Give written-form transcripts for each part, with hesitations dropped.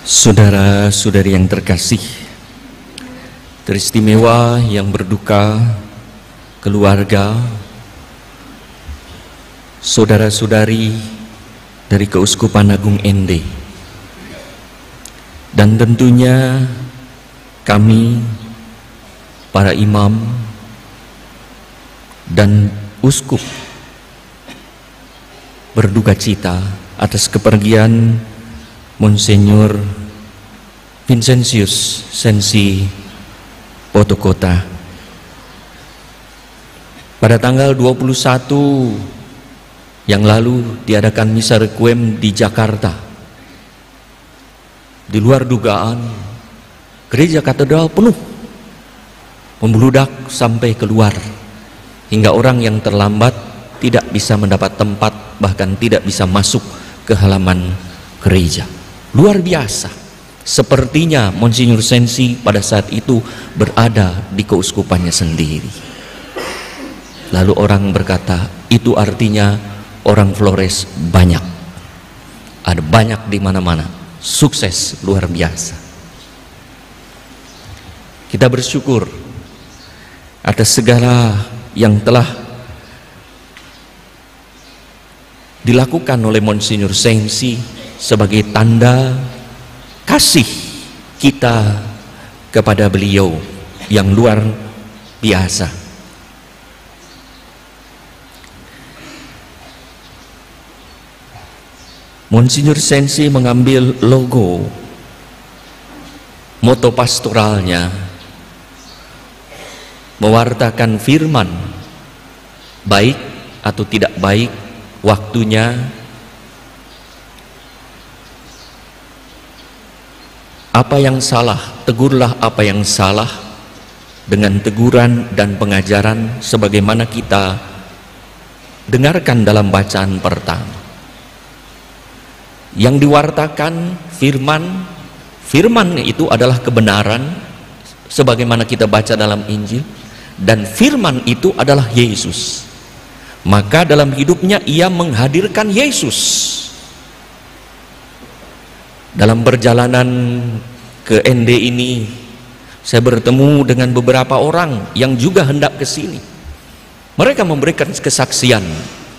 Saudara-saudari yang terkasih, teristimewa yang berduka, keluarga, saudara-saudari dari Keuskupan Agung Ende, dan tentunya kami, para imam dan uskup, berduka cita atas kepergian Monsinyur Vincentius Sensi Potokota pada tanggal 21 yang lalu diadakan misa requiem di Jakarta. Di luar dugaan, gereja katedral penuh, membludak sampai keluar, hingga orang yang terlambat tidak bisa mendapat tempat, bahkan tidak bisa masuk ke halaman gereja. Luar biasa. Sepertinya Monsinyur Sensi pada saat itu berada di keuskupannya sendiri. Lalu orang berkata, itu artinya orang Flores banyak. Ada banyak di mana-mana. Sukses luar biasa. Kita bersyukur atas segala yang telah dilakukan oleh Monsinyur Sensi sebagai tanda kasih kita kepada beliau yang luar biasa. Monsinyur Sensi mengambil logo moto pastoralnya, mewartakan firman, baik atau tidak baik waktunya, apa yang salah, tegurlah apa yang salah dengan teguran dan pengajaran sebagaimana kita dengarkan dalam bacaan pertama. Yang diwartakan firman, firman itu adalah kebenaran sebagaimana kita baca dalam Injil, dan firman itu adalah Yesus. Maka dalam hidupnya ia menghadirkan Yesus. Dalam perjalanan ke Ende ini, saya bertemu dengan beberapa orang yang juga hendak ke sini. Mereka memberikan kesaksian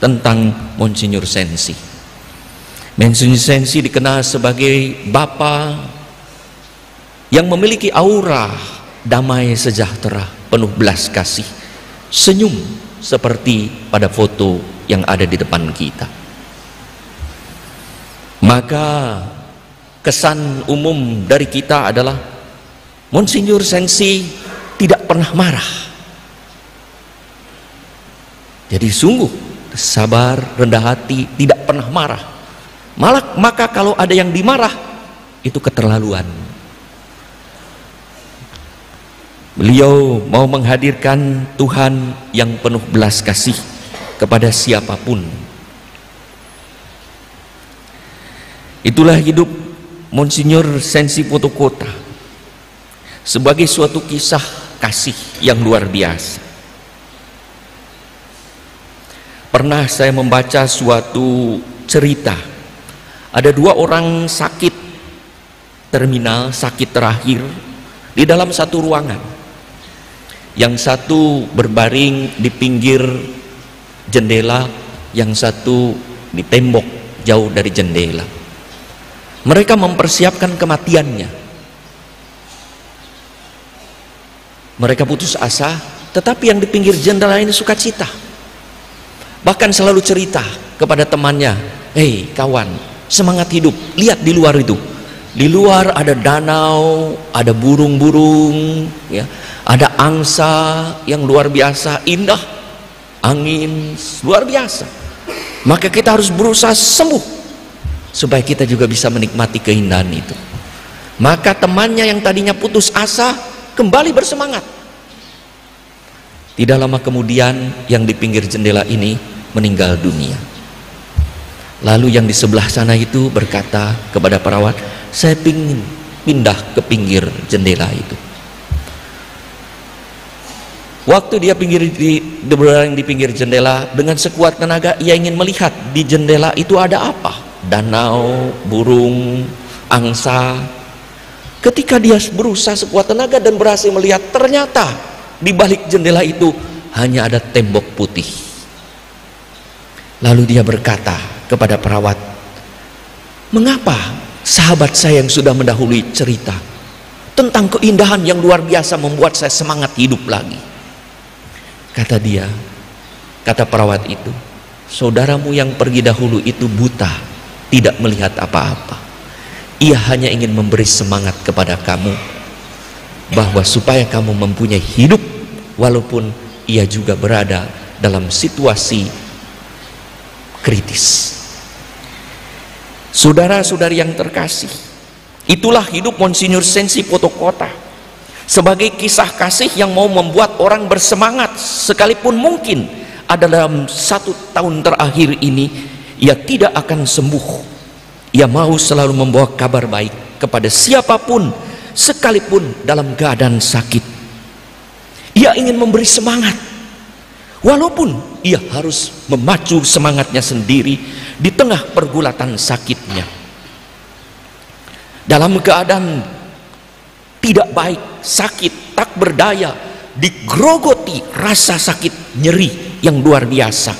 tentang Monsinyur Sensi. Monsinyur Sensi dikenal sebagai bapa yang memiliki aura damai sejahtera, penuh belas kasih, senyum seperti pada foto yang ada di depan kita. Maka kesan umum dari kita adalah Monsinyur Sensi tidak pernah marah. Jadi sungguh sabar, rendah hati, tidak pernah marah. Maka kalau ada yang dimarah, itu keterlaluan. Beliau mau menghadirkan Tuhan yang penuh belas kasih kepada siapapun. Itulah hidup Monsinyur Sensi Potokota sebagai suatu kisah kasih yang luar biasa. Pernah saya membaca suatu cerita, ada dua orang sakit terminal, sakit terakhir di dalam satu ruangan. Yang satu berbaring di pinggir jendela, yang satu di tembok jauh dari jendela. Mereka mempersiapkan kematiannya. Mereka putus asa, tetapi yang di pinggir jendela ini sukacita. Bahkan selalu cerita kepada temannya, "Hei kawan, semangat hidup, lihat di luar itu. Di luar ada danau, ada burung-burung, ya, ada angsa yang luar biasa indah, angin luar biasa. Maka kita harus berusaha sembuh supaya kita juga bisa menikmati keindahan itu." Maka temannya yang tadinya putus asa kembali bersemangat. Tidak lama kemudian yang di pinggir jendela ini meninggal dunia. Lalu yang di sebelah sana itu berkata kepada perawat, "Saya ingin pindah ke pinggir jendela itu." Waktu dia berbaring di pinggir jendela, dengan sekuat tenaga ia ingin melihat di jendela itu ada apa. Danau, burung, angsa. Ketika dia berusaha sekuat tenaga dan berhasil melihat, ternyata di balik jendela itu hanya ada tembok putih. Lalu dia berkata kepada perawat, "Mengapa sahabat saya yang sudah mendahului cerita tentang keindahan yang luar biasa membuat saya semangat hidup lagi?" Kata dia, kata perawat itu, "Saudaramu yang pergi dahulu itu buta, tidak melihat apa-apa. Ia hanya ingin memberi semangat kepada kamu, bahwa supaya kamu mempunyai hidup walaupun ia juga berada dalam situasi kritis." Saudara-saudari yang terkasih, itulah hidup Monsinyur Sensi Potokota, sebagai kisah kasih yang mau membuat orang bersemangat, sekalipun mungkin dalam 1 tahun terakhir ini ia tidak akan sembuh. Ia mau selalu membawa kabar baik kepada siapapun, sekalipun dalam keadaan sakit. Ia ingin memberi semangat, walaupun ia harus memacu semangatnya sendiri di tengah pergulatan sakitnya. Dalam keadaan tidak baik, sakit, tak berdaya, digerogoti rasa sakit nyeri yang luar biasa,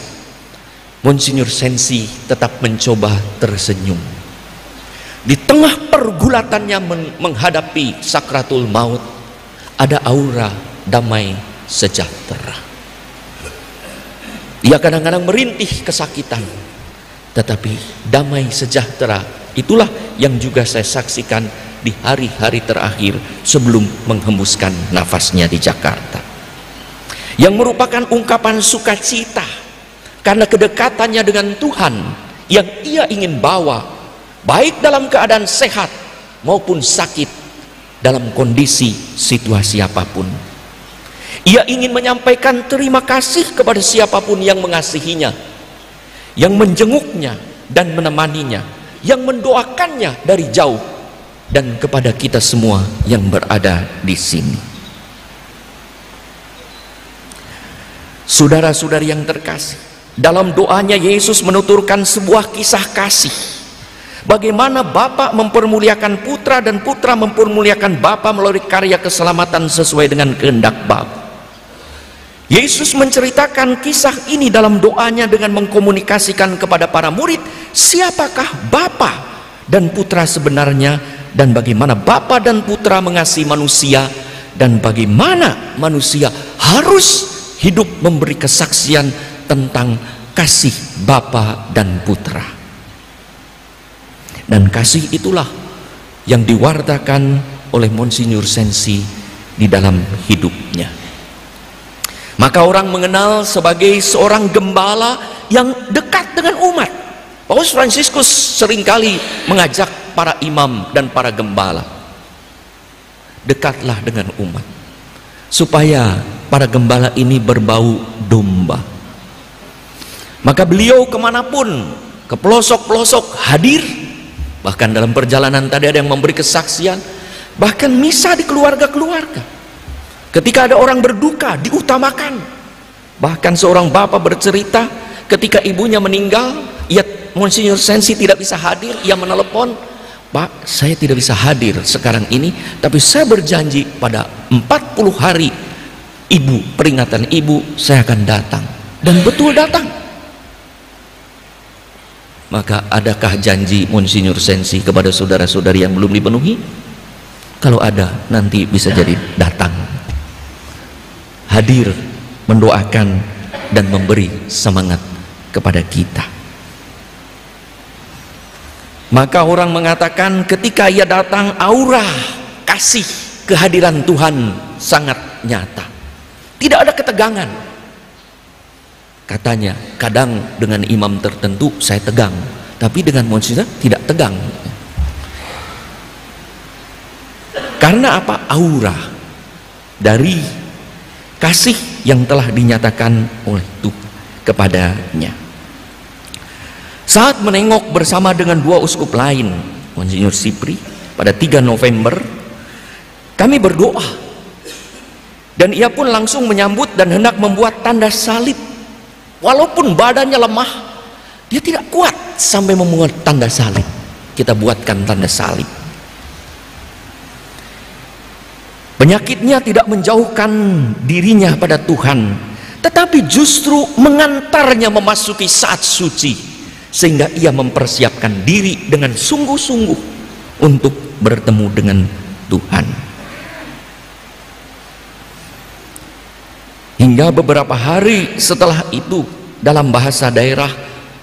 Monsinyur Sensi tetap mencoba tersenyum. Di tengah pergulatannya menghadapi sakratul maut, ada aura damai sejahtera. Ia kadang-kadang merintih kesakitan, tetapi damai sejahtera itulah yang juga saya saksikan di hari-hari terakhir sebelum menghembuskan nafasnya di Jakarta, yang merupakan ungkapan sukacita karena kedekatannya dengan Tuhan yang ia ingin bawa, baik dalam keadaan sehat maupun sakit, dalam kondisi situasi apapun. Ia ingin menyampaikan terima kasih kepada siapapun yang mengasihinya, yang menjenguknya dan menemaninya, yang mendoakannya dari jauh, dan kepada kita semua yang berada di sini. Saudara-saudari yang terkasih, dalam doanya Yesus menuturkan sebuah kisah kasih, bagaimana Bapa mempermuliakan Putra dan Putra mempermuliakan Bapa melalui karya keselamatan sesuai dengan kehendak Bapa. Yesus menceritakan kisah ini dalam doanya dengan mengkomunikasikan kepada para murid siapakah Bapa dan Putra sebenarnya, dan bagaimana Bapa dan Putra mengasihi manusia, dan bagaimana manusia harus hidup memberi kesaksian tentang kasih Bapa dan Putra. Dan kasih itulah yang diwartakan oleh Monsinyur Sensi di dalam hidupnya. Maka orang mengenal sebagai seorang gembala yang dekat dengan umat. Paus Fransiskus seringkali mengajak para imam dan para gembala, dekatlah dengan umat, supaya para gembala ini berbau domba. Maka beliau kemanapun, ke pelosok-pelosok hadir. Bahkan dalam perjalanan tadi ada yang memberi kesaksian, bahkan misa di keluarga-keluarga. Ketika ada orang berduka, diutamakan. Bahkan seorang bapak bercerita, ketika ibunya meninggal, Monsinyur Sensi tidak bisa hadir, ia menelepon, "Pak, saya tidak bisa hadir sekarang ini, tapi saya berjanji pada 40 hari ibu, peringatan ibu, saya akan datang." Dan betul datang. Maka adakah janji Monsinyur Sensi kepada saudara-saudari yang belum dipenuhi? Kalau ada, nanti bisa jadi datang, hadir, mendoakan dan memberi semangat kepada kita. Maka orang mengatakan ketika ia datang, aura kasih kehadiran Tuhan sangat nyata, tidak ada ketegangan. Katanya, kadang dengan imam tertentu saya tegang, tapi dengan Monsinyur tidak tegang. Karena apa? Aura dari kasih yang telah dinyatakan oleh Tuhan kepadanya. Saat menengok bersama dengan 2 uskup lain, Monsinyur Sipri, pada 3 November, kami berdoa, dan ia pun langsung menyambut dan hendak membuat tanda salib. Walaupun badannya lemah, dia tidak kuat sampai membuat tanda salib. Kita buatkan tanda salib. Penyakitnya tidak menjauhkan dirinya pada Tuhan, tetapi justru mengantarnya memasuki saat suci, sehingga ia mempersiapkan diri dengan sungguh-sungguh untuk bertemu dengan Tuhan. Hingga beberapa hari setelah itu, dalam bahasa daerah,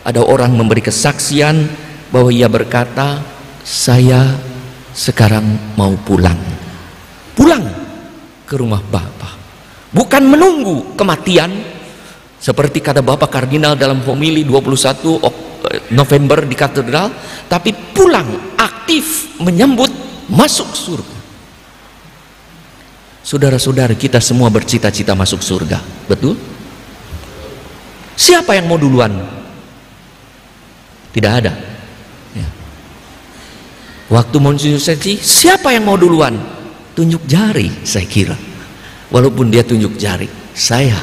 ada orang memberi kesaksian bahwa ia berkata, "Saya sekarang mau pulang ke rumah Bapa." Bukan menunggu kematian seperti kata Bapak Kardinal dalam homili 21 November di katedral, tapi pulang, aktif menyambut masuk surga. Saudara-saudara, kita semua bercita-cita masuk surga, betul? Siapa yang mau duluan? Tidak ada ya. Waktu Monsinyur Sensi, siapa yang mau duluan? Tunjuk jari, saya kira. Walaupun dia tunjuk jari, saya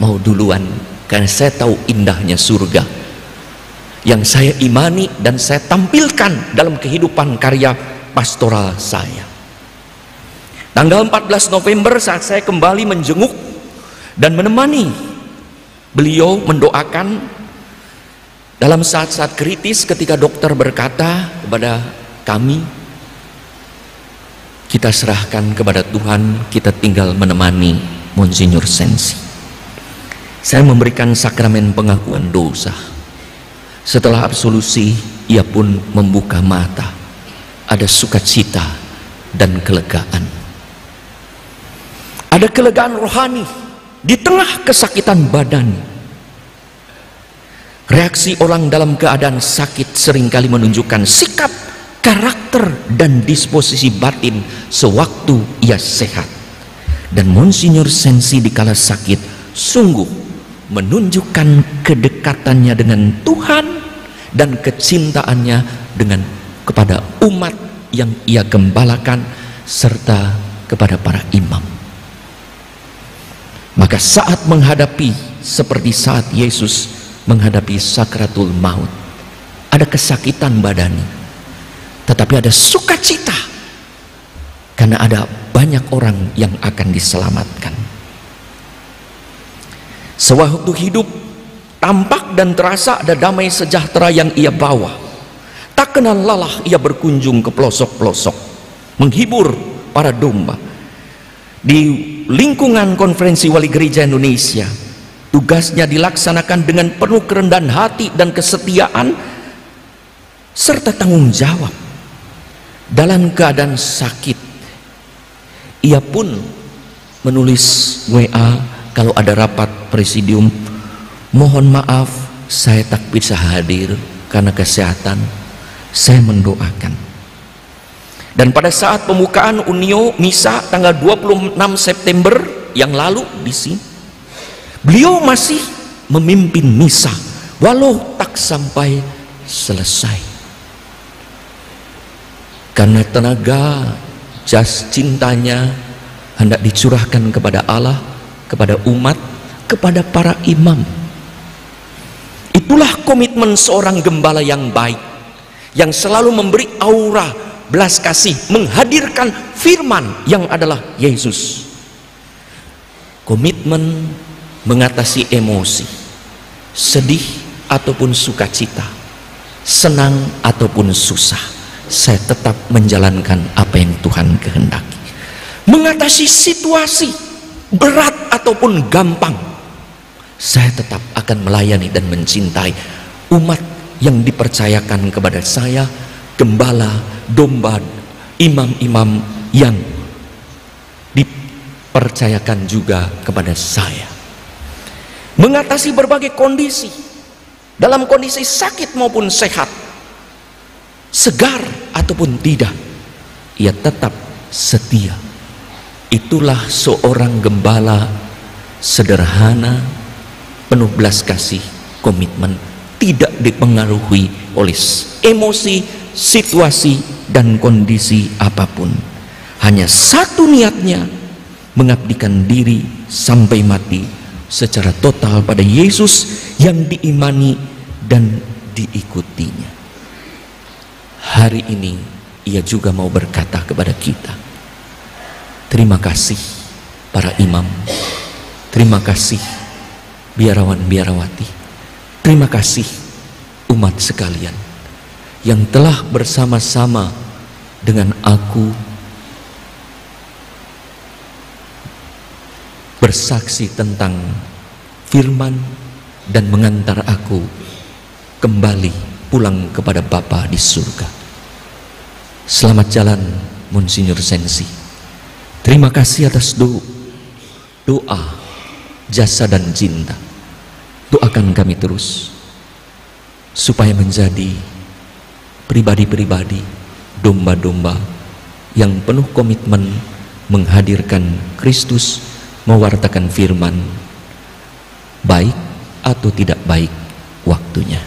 mau duluan, karena saya tahu indahnya surga yang saya imani dan saya tampilkan dalam kehidupan karya pastoral saya. Tanggal 14 November saat saya kembali menjenguk dan menemani beliau mendoakan dalam saat-saat kritis, ketika dokter berkata kepada kami, kita serahkan kepada Tuhan, kita tinggal menemani Monsinyur Sensi. Saya memberikan sakramen pengakuan dosa. Setelah absolusi, ia pun membuka mata. Ada sukacita dan kelegaan. Ada kelegaan rohani di tengah kesakitan badan. Reaksi orang dalam keadaan sakit seringkali menunjukkan sikap, karakter, dan disposisi batin sewaktu ia sehat. Dan Monsinyur Sensi dikala sakit sungguh menunjukkan kedekatannya dengan Tuhan dan kecintaannya kepada umat yang ia gembalakan serta kepada para imam. Maka saat menghadapi seperti saat Yesus menghadapi sakratul maut, ada kesakitan badani, tetapi ada sukacita karena ada banyak orang yang akan diselamatkan. Sewaktu hidup, tampak dan terasa ada damai sejahtera yang ia bawa. Tak kenal lelah ia berkunjung ke pelosok-pelosok, menghibur para domba. Di lingkungan Konferensi Wali Gereja Indonesia, tugasnya dilaksanakan dengan penuh kerendahan hati dan kesetiaan serta tanggung jawab. Dalam keadaan sakit, ia pun menulis WA kalau ada rapat presidium, mohon maaf saya tak bisa hadir karena kesehatan, saya mendoakan. Dan pada saat pembukaan Unio Misa tanggal 26 September yang lalu di sini, beliau masih memimpin misa walau tak sampai selesai. Karena tenaga jas cintanya hendak dicurahkan kepada Allah, kepada umat, kepada para imam. Itulah komitmen seorang gembala yang baik, yang selalu memberi aura belas kasih, menghadirkan firman yang adalah Yesus. Komitmen mengatasi emosi, sedih ataupun sukacita, senang ataupun susah, saya tetap menjalankan apa yang Tuhan kehendaki. Mengatasi situasi berat ataupun gampang, saya tetap akan melayani dan mencintai umat yang dipercayakan kepada saya, gembala, domba, imam-imam yang dipercayakan juga kepada saya. Mengatasi berbagai kondisi, dalam kondisi sakit maupun sehat, segar ataupun tidak, ia tetap setia. Itulah seorang gembala sederhana, penuh belas kasih, komitmen, tidak dipengaruhi oleh emosi, situasi, dan kondisi apapun. Hanya satu niatnya, mengabdikan diri sampai mati secara total pada Yesus yang diimani dan diikutinya. Hari ini ia juga mau berkata kepada kita, Terima kasih para imam, terima kasih biarawan-biarawati, terima kasih umat sekalian yang telah bersama-sama dengan aku bersaksi tentang firman dan mengantar aku kembali pulang kepada Bapa di surga. Selamat jalan Monsinyur Sensi. Terima kasih atas doa, jasa dan cinta. Doakan kami terus supaya menjadi pribadi-pribadi, domba-domba yang penuh komitmen menghadirkan Kristus, mewartakan firman, baik atau tidak baik waktunya.